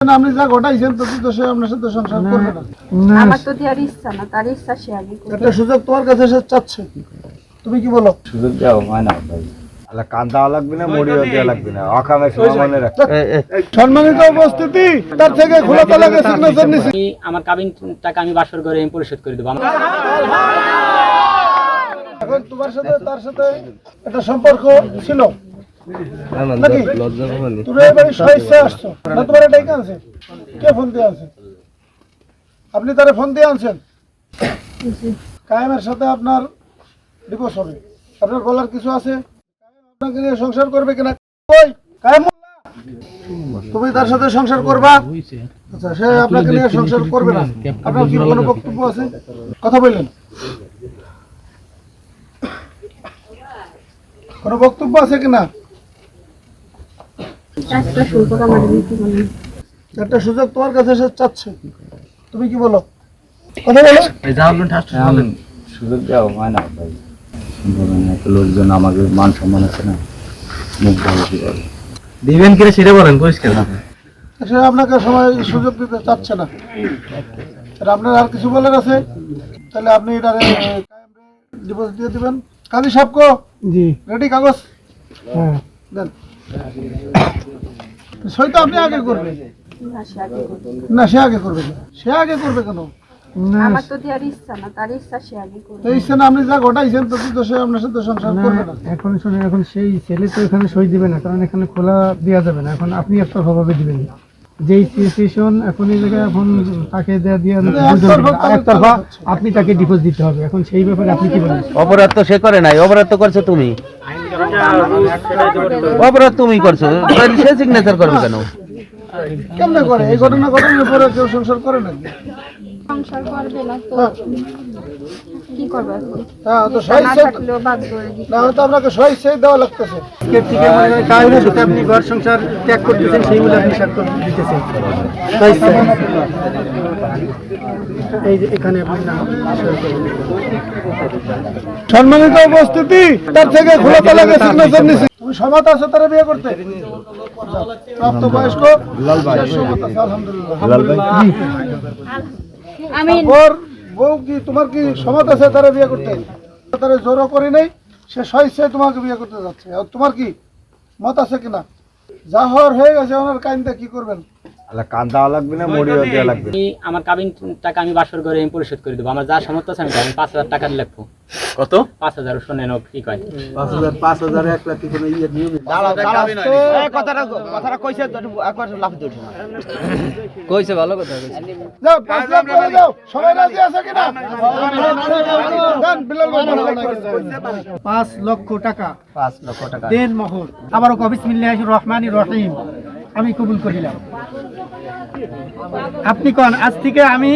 আপনি যা ঘটাইছেন তো সে আপনার সাথে সংসার করবে না। আমার তো দেওয়ার ইচ্ছা না, তার ইচ্ছা সে আগে করবে। একটা সুযোগ তোমার কাছে সে চাচ্ছে, তুমি কি বলো? সুযোগ দেওয়া হয় না ভাই, আল্লাহ কান দেওয়া লাগবে না, মরিও দেওয়া লাগবে না, অকামে সময় মনে রাখতে। সম্মানিত উপস্থিতি, তার থেকে খোলা তালাকে সিগনেচার নিছি। আমার কাবিন টাকা আমি বাসর করে আমি পরিশোধ করে দেবো। এখন তোমার সাথে তার সাথে একটা সম্পর্ক ছিল নাকি? তুমি এবারে স্বেচ্ছা আসছো না, তোমার এটাই আনছে কে ফোন দিয়ে আনছে? আপনি তারে ফোন দিয়ে আনছেন? কায়েমের সাথে আপনার ডিভোর্স হবে, আপনার বলার কিছু আছে? আপনাকে নিয়ে সংসার করবে কিনা? ওই কায়েম মোল্লা, তুমি তার সাথে সংসার করবা? আচ্ছা, সে আপনাকে নিয়ে সংসার করবে না, আপনার কি কোনো বক্তব্য আছে? কথা বললেন, কোনো বক্তব্য আছে কিনা? একটা সুযোগ আমার দিতে বলেন। একটা সুযোগ তোমার কাছে সে চাচ্ছে, তুমি কি বলো? কথা বলো। সুযোগ দেওয়া হয় না ভাই, লোকজন আমাকে মান সম্মান আছে না, মুখ ভালো দিবেন কিনা সেটা বলেন পরিষ্কার। সে আপনাকে সময় সুযোগ দিতে চাচ্ছে না, আর আপনার আর কিছু বলার আছে? তাহলে আপনি এটা ডিপোজিট দিয়ে দিবেন। কাজী সাহেব কো জি রেডি কাগজ? হ্যাঁ দেন। সই তো আপনি আগে করবেন না, সে আগে করবে। না? সে আগে করবে না। সে আগে করবে কেন? আমার তো দেওয়ার ইচ্ছা না, তার ইচ্ছা সে আগে করবে। এই না, আপনি যা ঘটাইছেন তো সে আপনার সাথে সংসার করবে না। এখন শুনুন, এখন সেই ছেলে তো এখানে সই দিবে না, কারণ এখানে খোলা দেওয়া যাবে না। এখন আপনি একতরফাভাবে দিবেন, যেই সিচুয়েশন এখন এই জায়গায়, এখন তাকে একতরফা আপনি তাকে ডিপোজিট দিতে হবে। এখন সেই ব্যাপারে আপনি কি বলেন? অপরাধ তো সে করে নাই, অপরাধ তো করছো তুমি, অপরাধ তুমি করছো, সে সিগনেচার করবে কেন? কেমনে করে? এই ঘটনা ঘটনার পরে কেউ সংসার করে না? সংসার করবে না তো কি করবে এখন? হ্যাঁ, তো না স্বেচ্ছায় থাকলেও বাদ করে দিতে। না, তো আপনাকে স্বেচ্ছায় দেওয়া লাগতেছে। আজকের থেকে কাহিনীর সাথে আপনি ঘর সংসার ত্যাগ করতেছেন, সেইগুলো আপনি স্বাক্ষর দিতেছেন। তাই স্যার, এই যে এখানে আপনি নাম শেয়ার করুন। সম্মানিত উপস্থিতি, তার থেকে খোলা তালাকে সিগনেচার নিছি। তুমি সমাত আছে তারা বিয়ে করতে? প্রাপ্ত বয়স্ক সহমত আছে, আলহামদুলিল্লাহ। আমি ওর বউ কি, তোমার কি সমাত আছে তারা বিয়ে করতে? তারা জোরও করি নাই, সে স্বেচ্ছায় তোমাকে বিয়ে করতে যাচ্ছে। আর তোমার কি মত আছে কিনা? যা হওয়ার হয়ে গেছে, ওনার কাইনটা কি করবেন? আল্লাহ কান দেওয়া লাগবে না, মরিও দেওয়া লাগবে না। আমার কাবিন টাকা আমি বাসর করে আমি পরিশোধ করে দেবো। আমার যা সামর্থ্য আছে আমি 5,000 টাকা লাগবো। কত? 5,000 শোনেন কি কয়? 5,000 1 লাখ কি কোনো ইয়ে নিয়ম? কথাটা কইছে কইছে ভালো কথা কইছে। যাও, 5 লাখ করে যাও। সবাই রাজি আছে কিনা? দেন, বিলাল ভাই। 5 লক্ষ টাকা 5 লক্ষ টাকা দেন মোহর। আবারও বিসমিল্লাহির রহমানির রহিম, আমি কবুল করিলাম। আপনি কোন আজ থেকে আমি